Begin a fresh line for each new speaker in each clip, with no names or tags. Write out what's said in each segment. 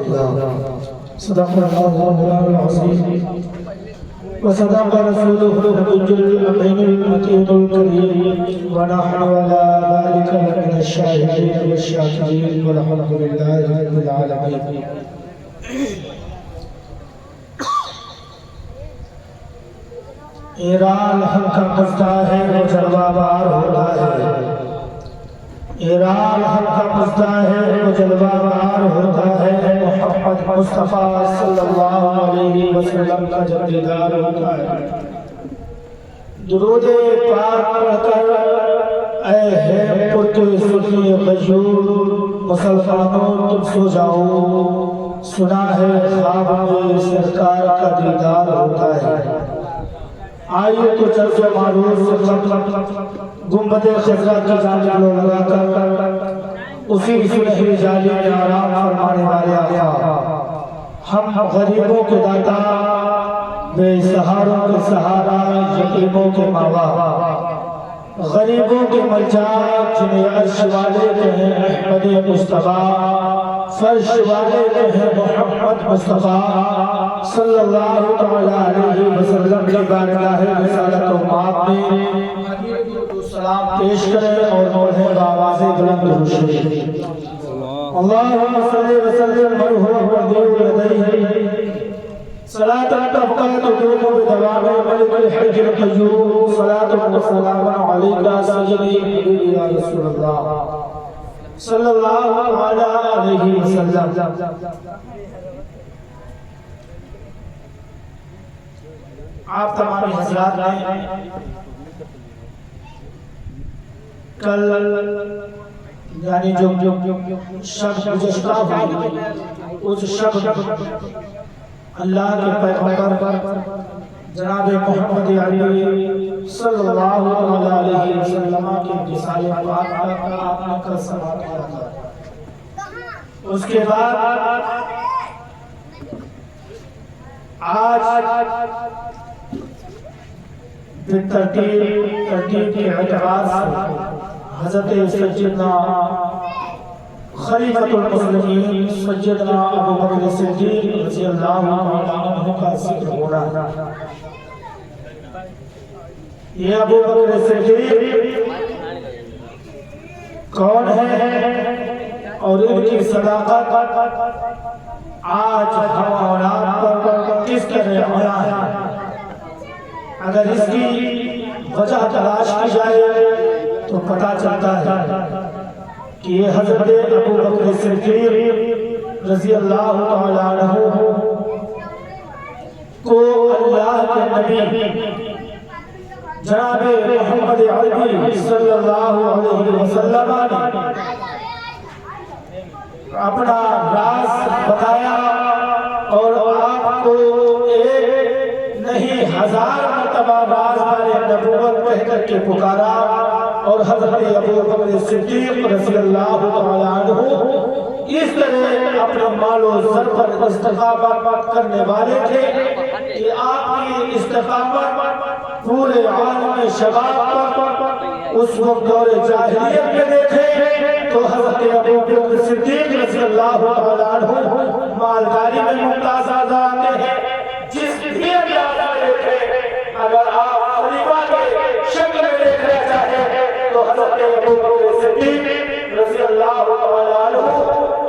الله. صدق الله العظيم وصدق رسوله الحج الأمين المتين الكريم ونحن على ذلك من الشاهدين والشاكرين والحمد لله رب العالمين. ایران حق کا مستہ ہے وہ جلوہ بار ہوتا ہے. ایران حق کا مستہ ہے وہ جلوہ بار ہوتا ہے. محمد مصطفیٰ صلی اللہ علیہ وسلم کا جب دیدار ہوتا ہے. درود پاک پڑھ کر اے ہے پرت سنی غیور مسلمانوں تم سو جاؤ. سنا ہے خواب میں سرکار کا دیدار ہوتا ہے. آئیے تو چرچ معروف گنبد خضرا کی جانب لو لگا کر اسی سنہری جالی میں آرام فرمانے والے آقا. ہم غریبوں کے داتا بے سہاروں کے سہارا یتیموں کے ماوا غریبوں کے ملجا جنہیں عرش والے کہیں احمد مصطفیٰ فرش والے کہیں محمد مصطفیٰ صلی اللہ علیہ وسلم کی بارگاہ رسالت و مات میں سلام پیش کریں اور پڑھیں بآواز بلند درود شریف. اللہم صلی وسلم مرحوم وردیو لدیہ صلاة تبقى تدوم بدوام ملك الحج القيوم. صلاة وسلام عليك سيدي يا رسول الله صلی اللہ علیہ وسلم. آپ تمام حضرات نے کل یعنی جو شب گزشتہ ہوئی اس شب اللہ کے پیغمبر جناب محمد علی صلی اللہ علیہ وسلم کے رسالے پاک کا آپ نے کل سماعت کیا تھا. اس کے بعد آج ترتیب کے اعتبار سے حضرت سیدنا خلیفۃ المسلمین سیدنا ابو بکر صدیق رضی اللہ عنہ کا ذکر ہو رہا ہے. یہ ابو بکر صدیق کون ہے اور ان کی صداقت آج ہم اور آپ پر کس طرح آیا ہے. اگر اس کی وجہ تلاش کی جائے تو پتہ چلتا ہے کہ یہ حضرت ابو بکر صدیق رضی اللہ عنہ کو اللہ کے نبی جناب محمد عربی صلی اللہ علیہ وسلم نے اپنا راز بتایا اور آپ کو ایک نہیں ہزار مرتبہ راز والے نبوت کہہ کر کے پکارا. اور حضرت ابو بکر صدیق رضی اللہ عنہ اس طرح اپنے مال و زر پر استقامت کرنے والے تھے کہ آپ کی استقامت پورے عالم شباب پر اس وقت دور جاہلیت میں دیکھے تو حضرت ابو بکر صدیق رضی اللہ عنہ مالداری میں ممتاز آتے ہیں. جس بھی اندازہ دیکھے اگر آپ خلیفہ کے شکل میں دیکھنا چاہیں تو حضرت ابو بکر صدیق رضی اللہ عنہ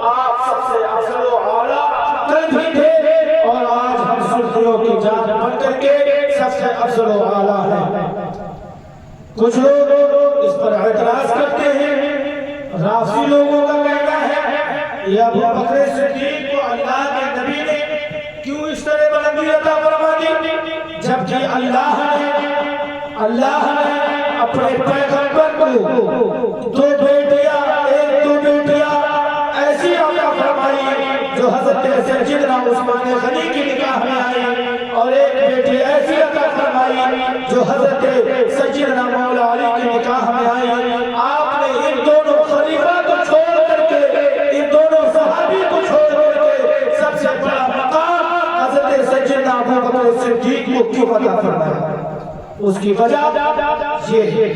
آپ سب سے افضل و اعلیٰ کل بھی تھے اور آج ہم سرخیوں کی جان بن کر کے سب سے افضل و اعلیٰ ہیں. کچھ لوگ اس پر اعتراض کرتے ہیں. رافضی لوگوں کا کہنا ہے یہ ابو بکر صدیق کو اللہ کے نبی نے کیوں اس طرح بلندی عطا فرما دی جبکہ اللہ نے اپنے پیغمبر کو دو بیٹیاں ایسی عطا فرمائی جو حضرت سیدنا عثمان غنی کی نکاح میں آئی اور ایک بیٹی ایسی عطا فرمائی جو حضرت سیدنا مولا علی کی نکاح میں آئی. آپ نے ان دونوں خلیفہ کو چھوڑ کر کے ان دونوں صحابی کو چھوڑ کر کے سب سے بڑا مقام حضرت سیدنا ابو بکر صدیق کو کیوں عطا فرمایا. اس کی وجہ یہ ہے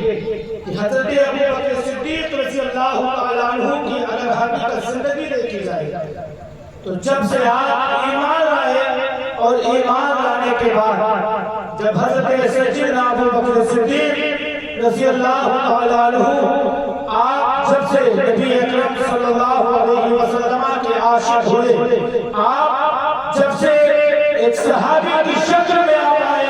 کہ حضرت ابو بکر صدیق رضی اللہ عنہ کی اگر حقیقت زندگی دیکھی جائے تو جب سے آپ ایمان لائے اور ایمان لانے کے بعد جب حضرت سیدنا ابو بکر صدیق رضی اللہ تعالیٰ عنہ آپ جب سے نبی اکرم صلی اللہ علیہ وسلم کے عاشق ہوئے، آپ جب سے ایک صحابی کی شکل میں آئے،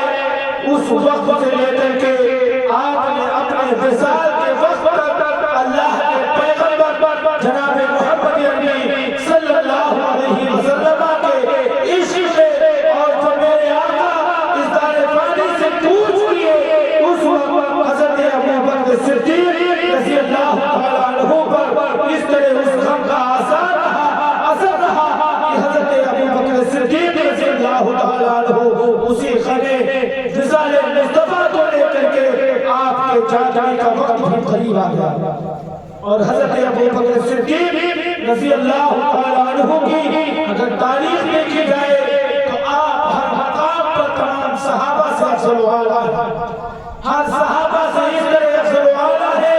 اس وقت سے لے کر کے آپ نے اپنے وصال کے وقت تک اللہ کے پیغمبر جناب محمد عربی صلی اللہ علیہ وسلم کے عشق میں اور جو میرے آقا اس دار فانی سے پوچھ لیے، اس وقت حضرت ابو بکر صدیق رضی اللہ تعالیٰ عنہ پر اس طرح اس غم کا اثر رہا کہ حضرت ابو بکر صدیق رضی اللہ تعالیٰ عنہ اسی خلے وصال مصطفیٰ کو لے کر کے آپ کے جانے کا وقت بھی قریب آ گیا، اور حضرت ابو بکر صدیق رضی اللہ تعالیٰ عنہ کی اگر تاریخ دیکھی جائے تو آپ ہر مقام پر تمام صحابہ سے افضل اعلیٰ ہیں، ہر صحابہ سے اس طرح افضل اعلیٰ ہے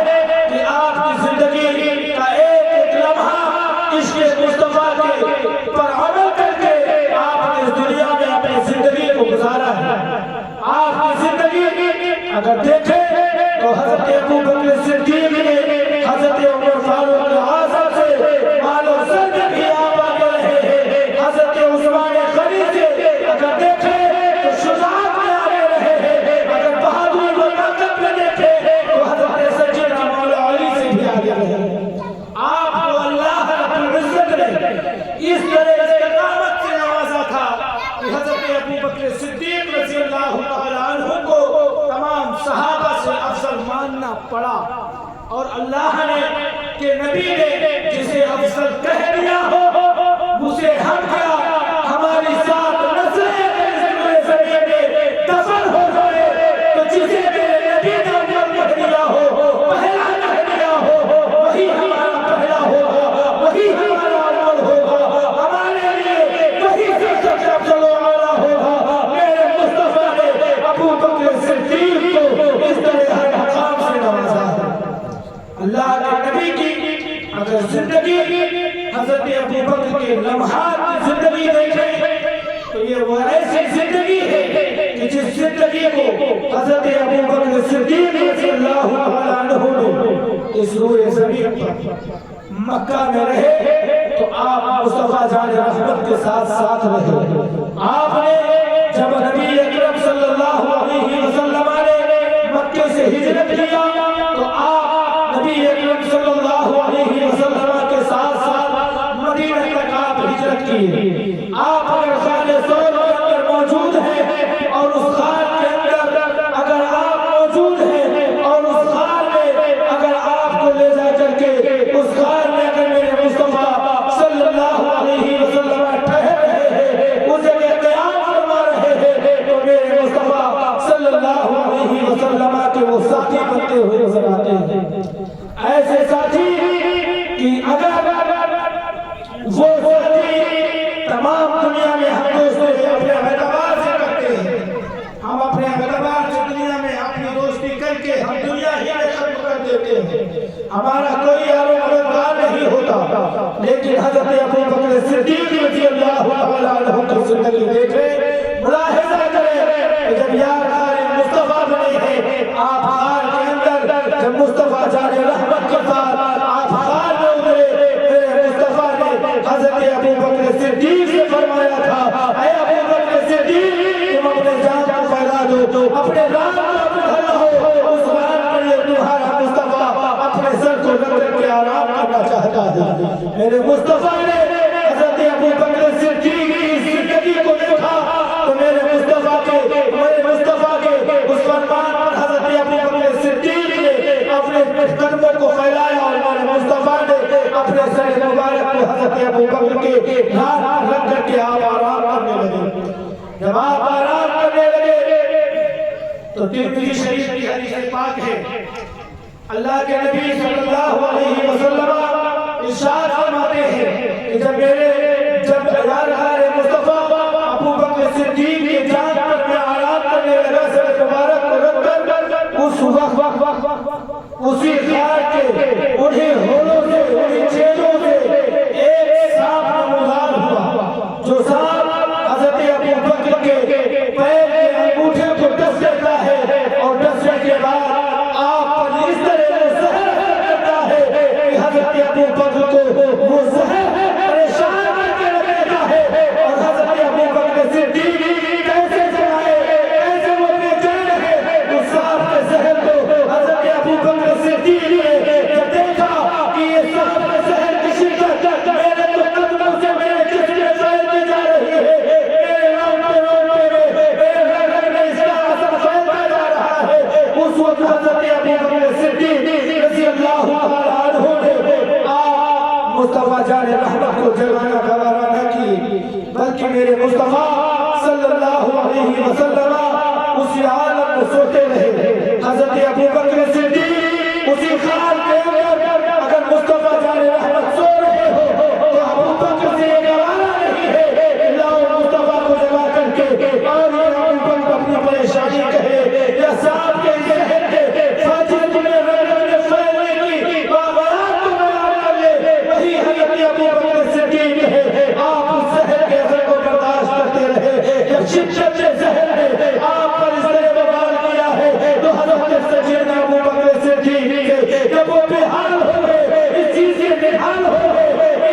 کہ آپ کی زندگی کا ایک لمحہ عشق مصطفیٰ کے پر عمل کر کے آپ نے اس دنیا میں اپنی زندگی کو گزارا ہے۔ آپ کی زندگی اگر دیکھیں تو حضرت ابو بکر صدیق نے حضرت عمر فاروق اعظم سے مال و زر میں بھی آپ آگے رہے ہیں، حضرت عثمان غنی سے اگر دیکھیں تو شجاعت میں آگے رہے ہیں، اگر بہادری و طاقت میں دیکھیں تو حضرت سیدنا مولا علی سے بھی آگے رہے ہیں۔ آپ کو اللہ رب العزت نے اس طرح استقامت سے نوازا تھا کہ حضرت ابو بکر صدیق رضی اللہ تعالیٰ عنہ کو تمام صحابہ سے افضل ماننا پڑا، اور اللہ نے کہ نبی نے جسے افضل کہہ دیا ہو اسے ہم کیا ہماری ساتھ نسلیں زمین میں دفن ہو جائے، تو جسے میرے نبی نے افضل کہہ دیا ہو، پہلا کہہ دیا ہو، وہی ہمارا پہلا ہوگا، وہی ہمارا اول ہوگا، ہمارے لیے وہی سب سے افضل و اعلیٰ ہوگا۔ میرے مصطفیٰ نے ابو بکر صدیق کو اس طرح ہر مقام سے نوازا ہے۔ اللہ کے نبی کی اگر زندگی حضرت ابو بکر کے لمحات کی زندگی دیکھیں تو یہ وہ ایسی زندگی ہے کہ جس زندگی کو حضرت ابو بکر صدیق رضی اللہ عنہ نے اس روئے زمین پر مکہ میں رہے تو آپ مصطفیٰ جان رحمت کے ساتھ ساتھ رہے۔ آپ نے جب نبی اکرم صلی اللہ علیہ وسلم نے مکے سے ہجرت کیا تو آپ نبی اکرم صلی اللہ علیہ وسلم کے ساتھ ساتھ مدینہ تک آپ ہجرت کیے۔ آپ اگر خانہ سور کے اندر موجود ہیں اور اس خان کے اندر اگر آپ موجود ہیں اور اس خان میں اگر آپ کو لے جا کر کے اس خان میں اگر میرے مصطفیٰ صلی اللہ علیہ وسلم ٹھہر رہے ہیں، اس جگہ قیام فرما رہے ہیں، تو میرے مصطفیٰ صلی اللہ علیہ وسلم کے وہ ساتھی بنتے ہوئے نظر آتے ہیں۔ ایسے ساتھی کہ اگر وہ ساتھی تمام دنیا میں ہم دوستے اپنے اعتبار سے کرتے ہیں، ہم اپنے اعتبار سے دنیا میں اپنی دوستی کر کے ہم دنیا ہی میں ختم کر دیتے ہیں، ہمارا کوئی مددگار نہیں ہوتا، لیکن حضرت ابو بکر صدیق رضی اللہ تعالیٰ عنہ کی زندگی دیکھیں، ملاحظہ کریں کہ جب یار مصطفیٰ بنے ہیں، آپ خان کے اندر جب مصطفیٰ جان رحمت کے ساتھ آپ خان میں اترے، میرے مصطفیٰ نے حضرت ابو بکر صدیق سے فرمایا تھا، اے ابو بکر صدیق تم اپنے جان کو پھیلا دو، اپنے رام کو بڑھا ہو، اس رام پر یہ تمہارا مصطفیٰ اپنے سر کو رکھ کر کے آرام کرنا چاہتا ہے۔ میرے مصطفیٰ نے حضرت ابو بکر صدیق کی زندگی کو دیکھا تو میرے مصطفیٰ کے اس فرمان پر حضرت ابو بکر صدیق نے اپنے قدموں کو پھیلایا اور میرے مصطفیٰ نے اپنے سر مبارک کو حضرت ابو بکر کے ہاتھ رکھ کر کے آپ آرام کرنے لگے۔ جب آپ آرام کرنے لگے تو ترمذی شریف کی حدیث پاک ہے، اللہ کے نبی صلی اللہ علیہ وسلم ارشاد فرماتے ہیں کہ جب یار مصطفیٰ ابو بکر صدیق کی جان پر میں آرام کرنے لگا، سر مبارک کو رکھ کر اس وقت اسی خار کے انہیں ہولوں سے انہیں چیزوں سے ایک سانپ نمودار ہوا، میرے مصطفیٰ صلی اللہ علیہ وسلم اسی عالم میں سوتے رہے. حضرت ابو بکر صدیق اسی خیال کے اندر اگر مصطفیٰ جان رحمت سو رہے ہو تو ابو بکر سے یہ گوارا نہیں ہے لاؤ مصطفیٰ کو جگا کر کے اور یہ ابو بکر اپنی پریشانی کہے یا صاحب کے ذہن کے فاجر تمہیں رنگنے فیلنے کی باورات کو بیان کر لے وہی حضرت ابو بکر صدیق ہے. آپ اس زہر کے اثر کو برداشت کرتے رہے. جب شدت زہر نے آپ پر اس طرح بوال کیا ہے تو حضرت سیدنا ابو بکر صدیق کے جب وہ بحال ہو گئے اس چیز کے بحال ہو گئے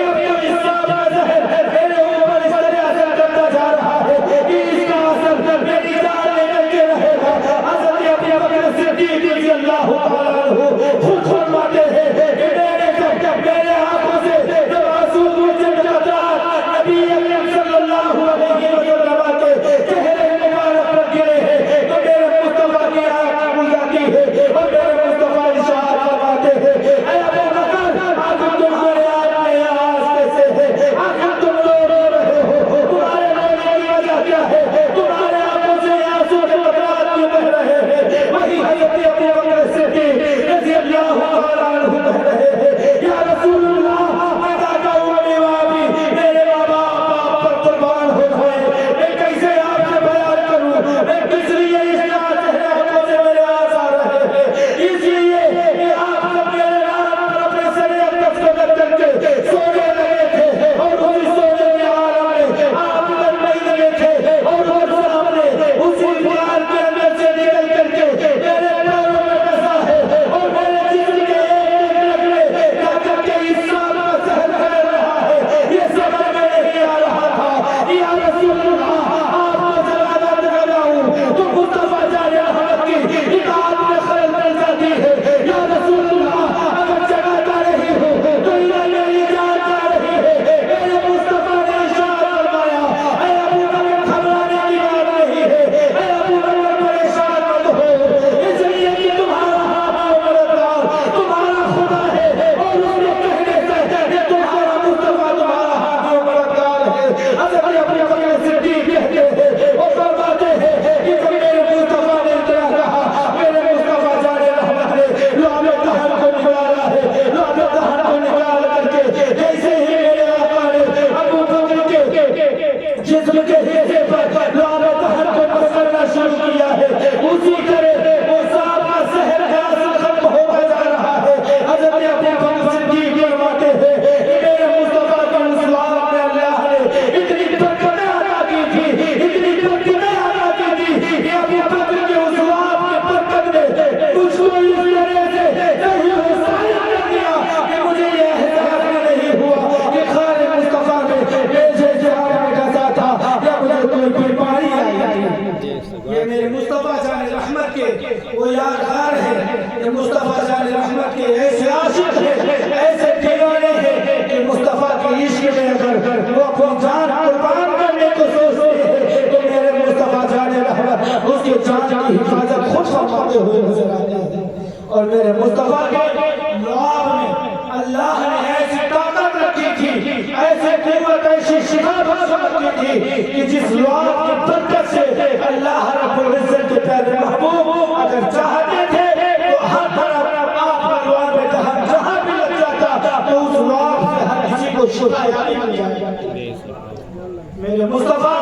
اس کا زہر میرے اوپر اس طرح اثر کرتا جا رہا ہے کہ اس کا اثر میری جان لے کر کے رہے گا. حضرت ابو بکر صدیق رضی اللہ تعالیٰ عنہ خود فرماتے ہیں کہ میرے آنکھوں سے جب آنسو مجھے قطرات نبی اکرم صلی اللہ علیہ وسلم کے چہرے مبارک پر گرے ہیں تو میرے مصطفیٰ کی آنکھ کھل جاتی ہے اور میرے مصطفیٰ ارشاد فرماتے ہیں اے ابو بکر آنکھ تمہارے آنکھ میں آواز کیسے ہے آنکھ تم رو رہے ہو تمہارے رونے کی وجہ کیا ہے تمہارے آنکھوں سے آنسو کے قطرات کیوں بہ رہے ہیں. وہی حضرت ابو بکر صدیق رضی اللہ تعالیٰ عنہ کہہ رہے ہیں یا رسول اللہ میں دادا ہوں میوابی میرے ماں باپ پر قربان ہو جائے میں کیسے آپ سے بیان کروں میں کس لیے اس چہرے آنکھوں سے میرے آنس آ رہے ہیں اس لیے کہ آپ جب میرے نام پر اپنے سر اقدس کو کر کے سونے لگے تھے اور اسی سونے کے عالم میں آپ ادھر نہیں لگے تھے اور وہ سامنے اسی دیوار کے اندر سے نکل کر کے میرے پیروں میں بسا ہے اور میرے جسم کے ایک نگلے جا کر کے اس سال کا سہر پھیل رہا ہے. یہ سمجھ میں نہیں آ رہا تھا یا رسول اللہ آپ کو جلالت لگاؤں تو مصطفیٰ جان رحمت کی اطاعت میں خلل پڑ جاتی ہے. یا رسول اللہ اگر جگاتا رہی ہو تو ادھر میری جان جا رہی ہے. میرے مصطفیٰ نے ارشاد فرمایا اے ابو بکر گھبرانے کی بات نہیں ہے اے ابو بکر پریشان مت ہو اس لیے کہ تمہارا حاکم مددگار تمہارا خدا ہے اور اس نے کہنے سے کہ تمہارا مصطفیٰ تمہارا حاکم مددگار ہے. حضرت ابو بکر صدیق کہتے ہیں اور فرماتے ہیں کہ جب میرے مصطفیٰ نے اتنا کہا میرے مصطفیٰ جان رحمت نے لعب دہن کو نکالا ہے. لعب دہن کو نکال کر کے جیسے ہی میرے آقا نے ابو بکر کے جسم کے حصے پر لعب دہن کو پسرنا شروع کیا ہے اسی طرح وہ صاحب کا زہر کا اثر ختم ہوتا جا رہا ہے. حضرت ابو بکر صدیق فرماتے ہیں کہ میرے مصطفیٰ کے اسلام میں اللہ نے اتنی برکتیں عطا کی تھی اتنی برکتیں عطا کی تھی کہ ابو بکر کے اسلام کی برکت نے مجھ کو اس طرح سے نہیں حسائل کر دیا کہ مجھے یہ احساس نہیں ہوا کہ خال مصطفیٰ میں میرے جہاں میں گزا تھا یا مجھے کوئی بیماری آئی. یہ میرے مصطفیٰ جان رحمت کے وہ یادگار ہیں. یہ مصطفیٰ جان رحمت کے ایسے عاشق ہیں ایسے دیوانے ہیں کہ مصطفیٰ کے عشق میں اگر وہ اپنی جان قربان کرنے کو سوچتے ہیں تو میرے مصطفیٰ جان رحمت اس کی جان کی حفاظت خود فرماتے ہوئے نظر آتے ہیں. اور میرے مصطفیٰ کے لعاب میں اللہ نے ایسی طاقت رکھی تھی ایسے قوت ایسی شفا بخش رکھی تھی کہ جس لعاب کی برکت سے اللہ رب العزت کے پیارے محبوب اگر چاہتے تھے تو ہر طرف آپ کا لعاب دہن جہاں بھی لگ جاتا تو اس لعاب سے ہر کسی کو شفا مل جائے. میرے مصطفیٰ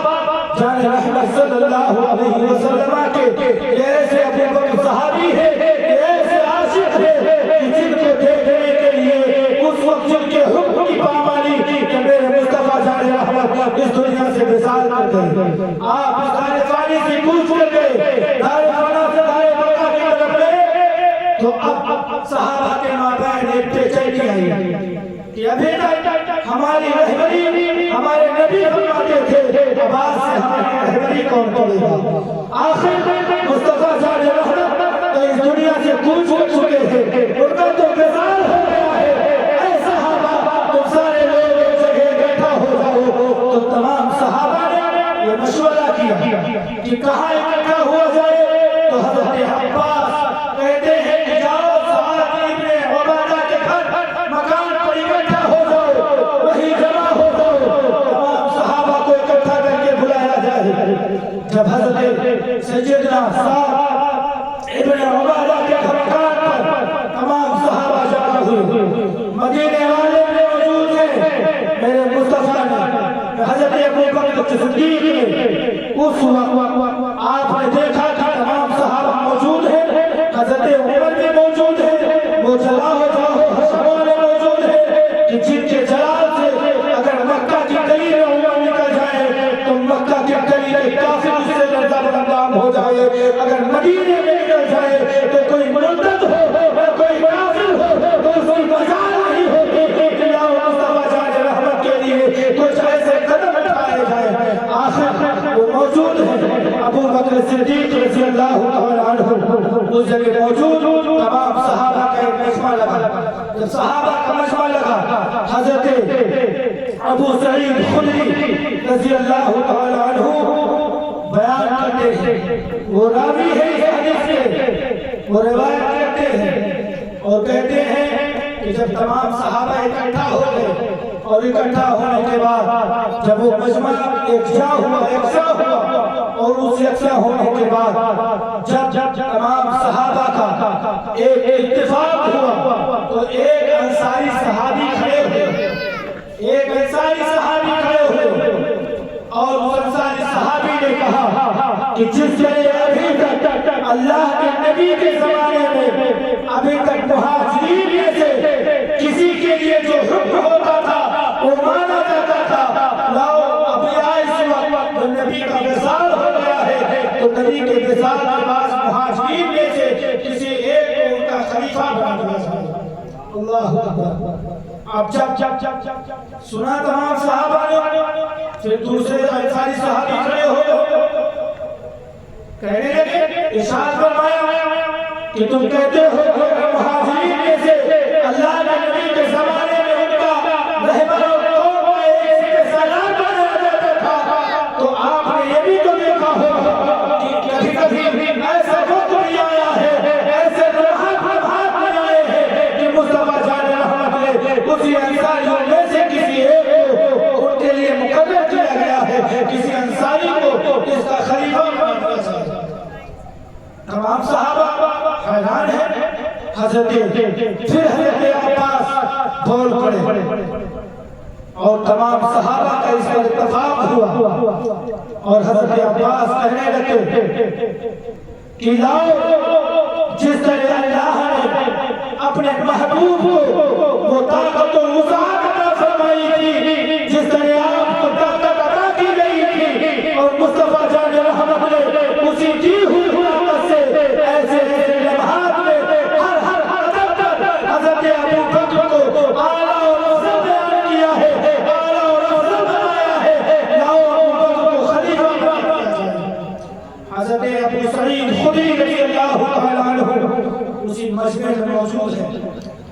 جان رحمت صلی اللہ علیہ وسلم کے ایسے ابو بکر صحابی ہے ایسے عاشق ہے جن کو دیکھنے کے لیے اس وقت جن کے حکم کی پامانی کہ میرے مصطفیٰ جان رحمت اس دنیا سے وصال کر گئے. آپ اس دار فانی سے کوچ کر گئے دار فنا سے دار بقا کی طرف گئے تو اب صحابہ کے مابین ایک بے چینی آئی کہ ابھی تک ہماری رہبری ہمارے نبی فرماتے تھے عباس سے ہماری رہبری کون کرے گا. آخر مصطفیٰ جان رحمت تو اس دنیا سے کوچ کر چکے ہیں ان کا تو وصال ہو گیا ہے. اے صحابہ تم سارے لوگ ایک جگہ بیٹھا ہو جاؤ. تو تمام صحابہ نے یہ مشورہ کیا کہ کہاں اکٹھا ہوا جائے. تو حضرت عباس کہتے ہیں کہ جاؤ سعد ابن عبادہ کے گھر مکان پر اکٹھا ہو جاؤ وہی جمع ہو جاؤ. تمام صحابہ کو اکٹھا کر جب حضرت سیدنا سعد ابن عبادہ کے خرقات پر تمام صحابہ جمع ہوئے، مدینے والے میں موجود ہیں، میرے مصطفیٰ نے حضرت ابو بکر صدیق نے اس وقت آپ نے دیکھا کہ تمام صحابہ موجود ہیں، حضرت عمر بھی موجود ہیں، وہ جلال والے موجود ہیں کہ جن کے جلال سے اگر مکہ کی گلی میں عمر نکل جائے تو مکہ کی گلی کے کافر اس سے لرزہ بدنام ہو جائے، اگر مدینے میں نکل جائے تو کوئی مرتد ہو کوئی کافر ہو تو اس کی مجال نہیں ہوتی کہ یا مصطفیٰ جان رحمت کے لیے کچھ ایسے قدم اٹھائے جائے۔ آخر وہ موجود ہیں، ابو بکر صدیق رضی اللہ عنہ اس جگہ موجود، تمام صحابہ کا ایک مجمع لگا۔ جب صحابہ کا مجمع لگا، حضرت ابو سعید خدری رضی اللہ عنہ بیان کرتے ہیں، وہ راوی ہے اس حدیث کے، وہ روایت کرتے ہیں اور کہتے ہیں کہ جب تمام صحابہ اکٹھا ہو گئے اور اکٹھا ہونے کے بعد جب وہ مجمع یکجا ہوا اور اس یکجا ہونے کے بعد جب تمام صحابہ کا ایک اتفاق ہوا تو ایک انصاری صحابی کھڑے ہوئے، ایک انصاری صحابی کھڑے ہوئے اور اس انصاری صحابی نے کہا کہ جس طرح ابھی تک اللہ کے نبی کے زمانے میں ابھی تک مہاجرین میں سے کسی کے لیے جو حکم ہوتا تھا وہ مانا جاتا تھا، لاؤ ابھی آئے اس وقت نبی کا وصال ہو گیا ہے تو نبی کے وصال کے بعد مہاجرین میں سے کسی ایک کو ان کا خلیفہ بنا دیا جائے۔ اللہ اکبر۔ اب جب سنا تمام صحابہ نے، پھر دوسرے انصاری صحابی کھڑے ہو کہنے لگے، ارشاد فرمایا کہ تم کہتے ہو کہ مہاجرین میں سے اللہ کے نبی کے زمانے میں ان کا رہبر و قوم کا ایک سے سالار بنایا جاتا تھا، تو آپ نے یہ بھی تو دیکھا ہوگا کہ کبھی کبھی ایسا وقت بھی آیا ہے، ایسے لمحات بھی آئے ہیں کہ مصطفیٰ جان رحمت نے اسی انصاریوں میں سے کسی ایک کو ان کے لیے مقرر کیا گیا ہے، کسی انصاری کو اس کا خلیفہ بنا دیا جائے۔ تمام صحابہ حیران ہیں، پھر حضرت عباس بول پڑے اور تمام صحابہ کا اس پر اتفاق ہوا اور حضرت عباس کہنے لگے کہ لاؤ جس طرح اللہ نے اپنے محبوب کو وہ طاقت و وسعت عطا فرمائی تھی، جس طرح آپ کو طاقت عطا کی گئی تھی اور مصطفیٰ جان رحمت نے اسی دی ہوئی طاقت سے ایسے لمحات میں ہر قدم پر حضرت ابو بکر کو اعلیٰ اور افضل بیان کیا ہے، اعلیٰ اور افضل بنایا ہے، لاؤ ابو بکر کو خلیفہ بنا دیا جائے۔ حضرت ابو سعید خدری رضی اللہ عنہ اسی مجمع میں موجود ہیں۔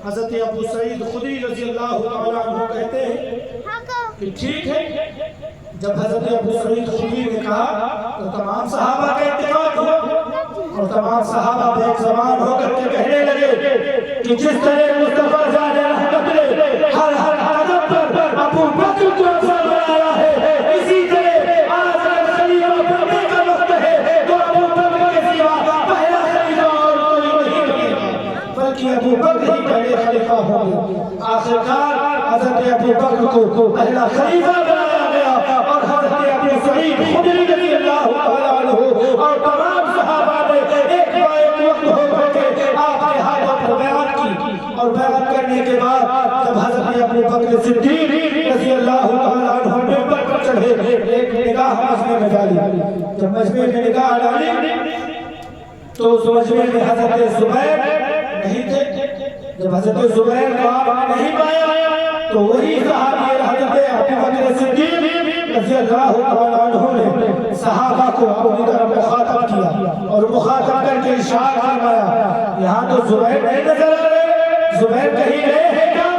حضرت ابو سعید خدری رضی اللہ عنہ کہتے ہیں کہ ٹھیک ہے، جب حضرت ابو سعید خدری نے کہا تو تمام صحابہ کا اتفاق ہوا اور تمام صحابہ بے ایک زبان ہو کر کے کہنے لگے کہ جس طرح مصطفیٰ جان رحمت نے ہر قدم پر ابو بکر کو افضل بنایا ہے، اسی طرح آج اگر خلیفہ بننے کا وقت ہے تو ابو بکر کے سوا پہلا خلیفہ اور کوئی نہیں بنے گا، بلکہ ابو بکر ہی پہلے خلیفہ ہوں گے۔ آخرکار حضرت ابو بکر کو پہلا خلیفہ بنایا گیا اور حضرت ابو سعید خدری رضی اللہ عنہ اور تمام صحابہ نے ایک وقت ہو کے آپ کے ہاتھوں پر بیعت کی اور بیعت کرنے کے بعد جب حضرت ابو بکر صدیق رضی اللہ عنہ منبر پر چڑھے، ایک نگاہ مجمع میں ڈالی، جب مجمع میں نگاہ ڈالی تو اس مجمع میں حضرت زبیر نہیں تھے۔ جب حضرت زبیر کو آپ نے نہیں پایا تو وہی صحابی حضرت ابو بکر صدیق رضی اللہ عنہ نے صحابہ کو اپنی طرف مخاطب کیا اور مخاطب کر کے ارشاد فرمایا، یہاں تو زبیر نہیں نظر آ رہے، زبیر کہیں رہے ہیں کیا؟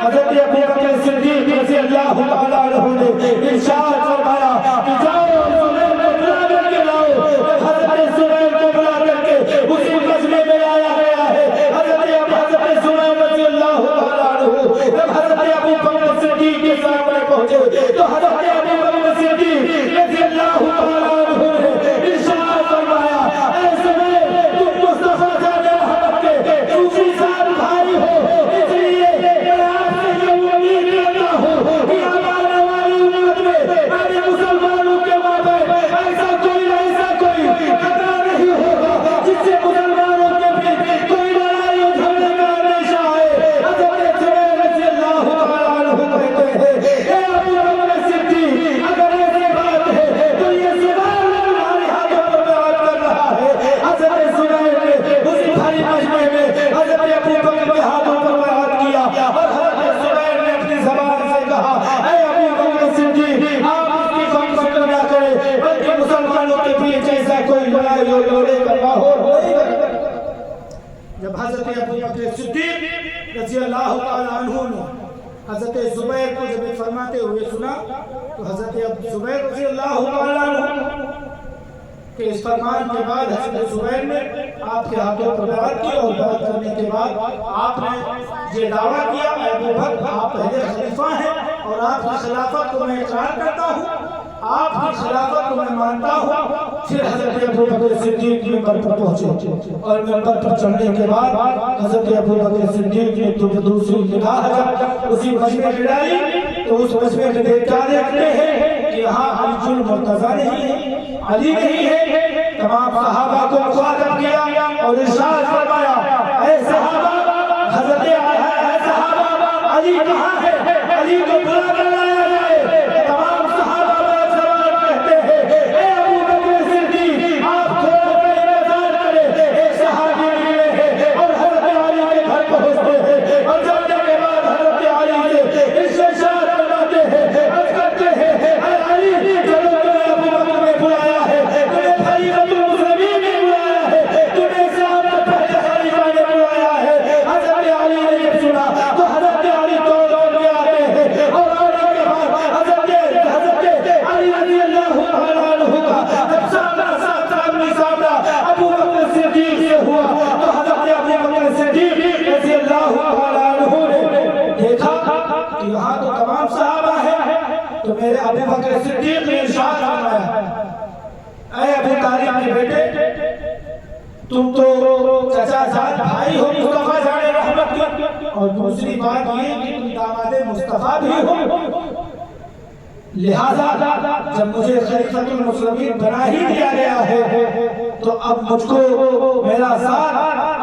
حضرت ابو بکر صدیق رضی اللہ عنہ نے ارشاد فرمایا کہ جاؤ زبیر کو بلا کر کے لاؤ۔ حضرت زبیر کو بلا کر کے اسی مجمع میں لایا گیا ہے۔ حضرت زبیر رضی اللہ عنہ جب حضرت ابو بکر صدیق کے سامنے پہنچے تو حضرت ابو بکر صدیق رضی اللہ عنہ نے تعالی عنہ نے حضرت زبیر کو جب فرماتے ہوئے سنا تو حضرت زبیر رضی اللہ تعالی عنہ کہ اس فرمان کے بعد حضرت زبیر نے آپ کے ہاتھوں پر بیعت کی اور بیعت کرنے کے بعد آپ نے یہ دعویٰ کیا ابو بکر آپ پہلے خلیفہ ہیں اور آپ کی خلافت کو میں اقرار کرتا ہوں، آپ کی خلافت کو میں مانتا ہوں۔ پھر حضرت ابو بکر صدیق منبر پر پہنچے اور منبر پر چڑھنے کے بعد حضرت ابو بکر صدیق نے دوسری نگاہ جب اسی مجمع میں ڈالی تو اس مجمع میں کیا دیکھتے ہیں کہ یہاں علی المرتضیٰ نہیں ہے، علی نہیں ہے۔ تمام صحابہ کو مخاطب کیا اور ارشاد فرمایا اے صحابہ، حضرت صحابہ علی کہاں ہے؟ علی کو بلا کر لایا جائے۔ تمام صحابہ بات سوال کہتے ہیں اے ابو بکر صدیق آپ تھوڑا سا انتظار کریں، ایک صحابی ملے ہیں اور حضرت علی کے گھر پہنچتے ہیں اور جانے کے بعد حضرت علی سے ارشاد فرماتے ہیں، عرض کرتے ہیں اے علی چلو تمہیں ابو بکر نے بلایا ہے، تمہیں خلیفۃ المسلمین نے بلایا ہے، تمہیں اسلام کا پہلے خلیفہ نے بلایا ہے۔ حضرت علی نے جب سنا تو حضرت علی دوڑ کے آتے ہیں اور آنے کے بعد حضرت علی رضی اللہ تعالیٰ عنہ کا جب سامنا ابو بکر صدیق سے ہوا تو حضرت ابو بکر صدیق رضی اللہ تعالیٰ عنہ نے دیکھا کہ یہاں تو تمام صحابہ ہیں، تو میرے ابو بکر صدیق نے ارشاد فرمایا اے ابو طالب کے بیٹے، تم تو چچا زاد بھائی ہو مصطفیٰ جان رحمت کے، اور دوسری بات یہ کہ تم داماد مصطفیٰ بھی ہو، لہذا جب مجھے خلیفۃ المسلمین بنا ہی دیا گیا ہے تو اب مجھ کو میرا ساتھ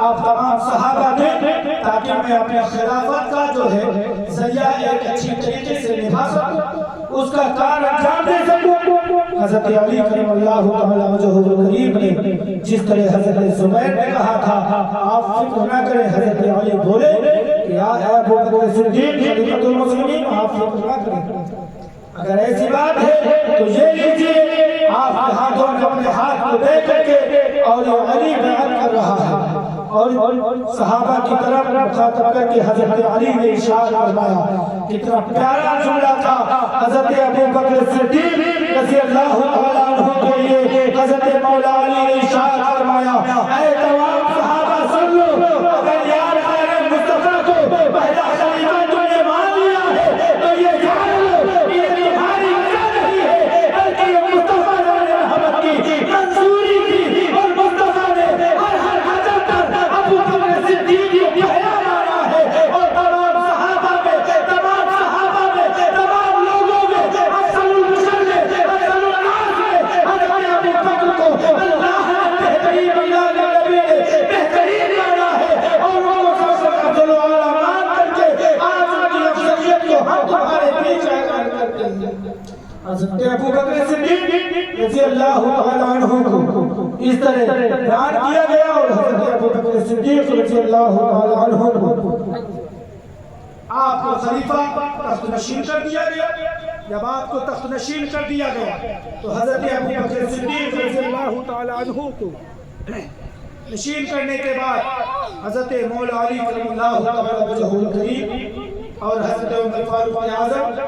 آپ تمام صحابہ دیں تاکہ میں اپنی خلافت کا جو ہے ذریعہ ایک اچھی طریقے سے نبھا سکوں، اس کا کار انجام دے سکوں۔ حضرت علی کریم اللہ تعالیٰ وجہہ الکریم نے جس طرح حضرت زبیر نے کہا تھا آپ فکر نہ کریں، حضرت علی بولے کہ یا ابو بکر صدیق خلیفۃ المسلمین آپ فکر نہ کریں، اگر ایسی بات ہے تو یہ لیجئے آپ کے ہاتھوں میں اپنے ہاتھ کو دے کر کے اور علی بیعت کر رہا ہے، اور صحابہ کی طرف مخاطب کر کے حضرت علی نے ارشاد فرمایا، کتنا پیارا جملہ تھا حضرت ابو بکر صدیق رضی اللہ تعالیٰ عنہ کے لیے۔ حضرت مولا علی نے ارشاد فرمایا اے تمام صحابہ سن لو، اگر یار غیر مصطفیٰ کو پہلا خلیفہ تم نے مان لیا ہے تو یہ جان لو یہ تمہاری وجہ نہیں ہے بلکہ یہ مصطفیٰ جان رحمت کی منظوری تھی، اور مصطفیٰ نے ہر حجر پر ابو بکر صدیق کو پہلا مانا ہے، اور تمام صحابہ میں تمام لوگوں میں افضل البشر میں افضل الناس میں حضرت ابو بکر کو اللہ نے بہترین بنا کے نبی نے بہترین مانا ہے، اور وہ افضل اعلیٰ مان کر کے آج ان کی افضلیت کو ہم تمہارے بیچ اعلان کرتے ہیں۔ حضرت ابو بکر صدیق رضی اللہ تعالیٰ عنہ کو اس طرح بیان کیا گیا، اور حضرت ابو بکر صدیق رضی اللہ تعالیٰ عنہ کو آپ کو خلیفہ تخت نشین کر دیا گیا۔ جب آپ کو تخت نشین کر دیا گیا تو حضرت ابو بکر صدیق رضی اللہ تعالیٰ عنہ کو نشین کرنے کے بعد حضرت مولا علی کریم اللہ تعالیٰ وجہہ الکریم اور حضرت عمر فاروق اعظم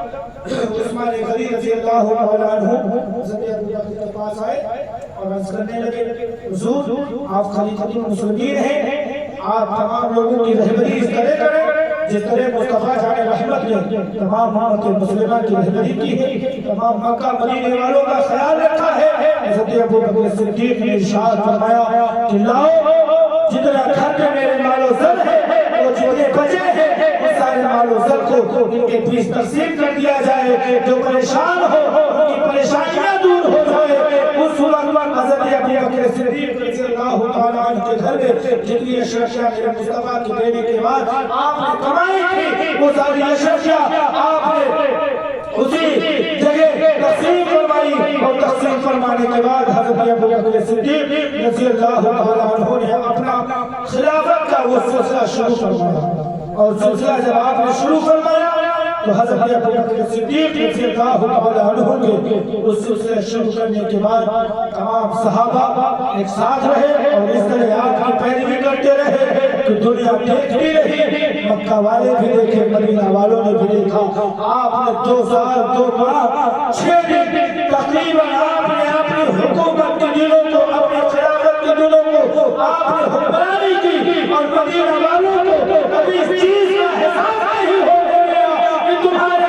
عثمان غنی رضی اللہ تعالیٰ عنہ حضرت ابو بکر کے پاس آئے اور عرض کرنے لگے حضور آپ خلیفۃ المسلمین ہیں، آپ تمام لوگوں کی رہبری اس طرح کریں جس طرح مصطفیٰ جان رحمت نے تمام امت مسلمہ کی رہبری کی ہے، تمام مکہ مدینے والوں کا خیال رکھا ہے۔ حضرت ابو بکر صدیق نے ارشاد فرمایا کہ لاؤ جتنا گھر میں میرے مال و زر ہے وہ جتنے بچے ہیں وہ سارے مال و زر کو ان کے بیچ تقسیم کر دیا جائے، جو پریشان ہو ان کی پریشانیاں دور ہو جائے۔ اس وقت حضرت ابو بکر صدیق رضی اللہ تعالیٰ عنہ کے گھر میں جتنی اشیاء میرے مصطفیٰ کی دینے کے بعد آپ نے کمائی تھی وہ ساری اشیاء آپ نے اسی جگہ تقسیم فرمائی، اور تقسیم فرمانے کے بعد حضرت ابو بکر صدیق رضی اللہ تعالیٰ عنہ نے اپنا خلافت کا وہ سلسلہ شروع فرمایا، اور سلسلہ جب آپ نے شروع فرمایا تو حضرت ابو بکر صدیق رضی اللہ تعالیٰ عنہ کے اس سلسلہ شروع کرنے کے بعد تمام صحابہ ایک ساتھ رہے اور اس طرح آپ کی پیروی کرتے رہے۔ کہ دنیا دیکھتی رہی، مکہ والے بھی دیکھے، مدینہ والوں نے بھی دیکھا، آپ نے 2 سال 2 ماہ 6 دن تقریباً آپ نے اپنی حکومت کے دنوں کو، اپنی خلافت کے دنوں کو آپ نے حکمرانی کی، اور مدینہ والوں کو کبھی اس چیز کا احساس نہیں ہونے دیا کہ تمہارے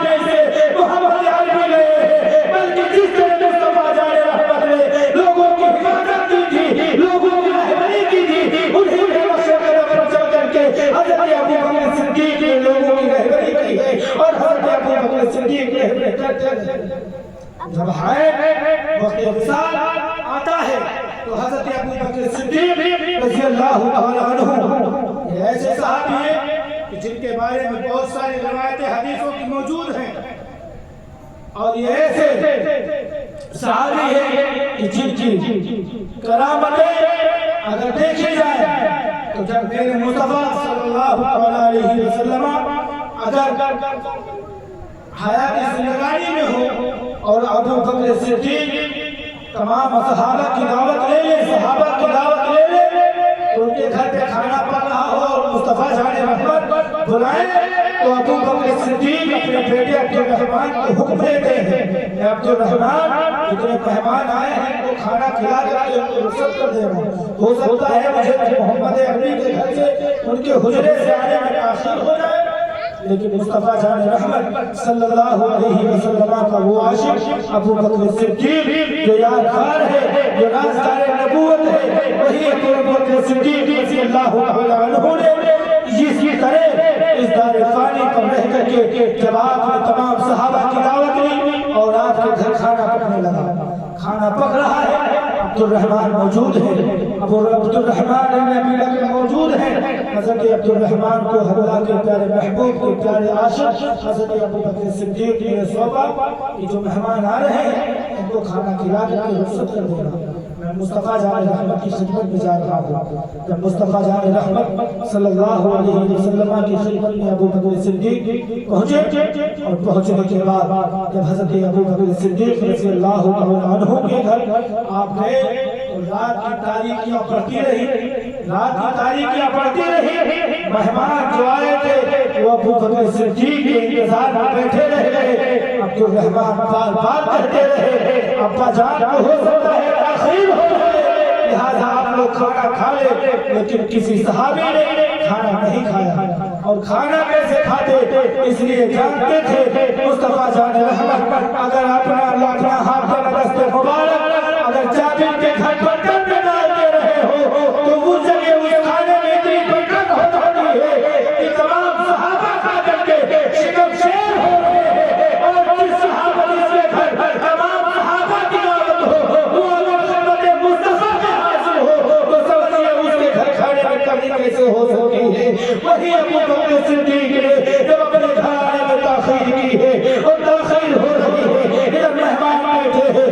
پیسے محمد عربی گئے ہیں، بلکہ جس طرح مصطفیٰ جان رحمت نے لوگوں کی حفاظت کی تھی، لوگوں کی رہبری کی تھی، انہیں کے مشورے پر چل کر کے حضرت ابو بکر صدیق نے لوگوں کی رہبری کی ہے، اور حضرت ابو بکر صدیق رہبری کرتے ہیں۔ جب وقت وصال آتا ہے تو حضرت ابو بکر صدیق رضی اللہ تعالیٰ عنہ یہ ایسے صحابی ہیں کہ جن کے بارے میں بہت ساری روایتیں حدیثوں کی موجود ہیں، اور یہ ایسے صحابی ہیں کہ جن کی کرامتیں اگر دیکھی جائے تو جب میرے مصطفیٰ صلی اللہ علیہ وسلم اگر حیات زندگانی میں ہو اور ابو بکر صدیق تمام صحابہ کی دعوت لے لے، صحابہ کی دعوت لے لے، ان کے گھر پہ کھانا پک رہا ہو اور مصطفیٰ جان رحمت بلائیں تو ابو بکر صدیق اپنے بیٹے عبد الرحمن کو حکم دیتے ہیں کہ عبد الرحمن جتنے مہمان آئے ہیں وہ کھانا کھلا کر کے ان کو رخصت کر دے گا، ہو سکتا ہے مجھے محمد عربی کے گھر سے ان کے حجرے سے آنے میں تاخیر ہو جائے، لیکن مصطفیٰ جان رحمت صلی اللہ علیہ وسلم کا وہ عاشق ابو بکر صدیق جو یادگار ہے، جو رازدار نبوت ہے، وہی ابو بکر صدیق رضی اللہ عنہ نے اسی طرح اس دار فانی پر رہ کر کے جب آپ نے تمام صحابہ کی دعوت لی اور آپ کے گھر کھانا پکنے لگا، کھانا پک رہا ہے، عبد الرحمن موجود ہے، ابو عبد الرحمن ابن بکر موجود ہے، حضرت عبد الرحمن کو اللہ کے پیارے محبوب کے پیارے عاشق حضرت ابو بکر صدیق نے سونپا کہ جو مہمان آ رہے ہیں ان کو کھانا کھلا کر کے رخصت کر دینا، میں مصطفیٰ جان رحمت کی خدمت میں جا رہا ہوں۔ جب مصطفیٰ جان رحمت صلی اللہ علیہ وسلم کی خدمت میں ابو بکر صدیق پہنچے، اور پہنچنے کے بعد جب حضرت ابو بکر صدیق رضی اللہ عنہ کے گھر آپ گئے تو رات کی تاریکیاں پڑتی رہی، رات کی تاریکیاں پڑتی رہی، مہمان جو آئے تھے وہ ابو بکر صدیق کے انتظار میں بیٹھے رہ گئے، عبد الرحمن بار بار کہتے رہے ابا جان کو ہو سکتا ہے تاخیر ہو جائے، لہذا آپ لوگ کھانا کھا لے، لیکن کسی صحابی نے کھانا نہیں کھایا، اور کھانا کیسے کھاتے اس لیے جانتے تھے مصطفیٰ جان رحمت اگر اپنا ہاتھ کا دست مبارک اگر جابر کے گھر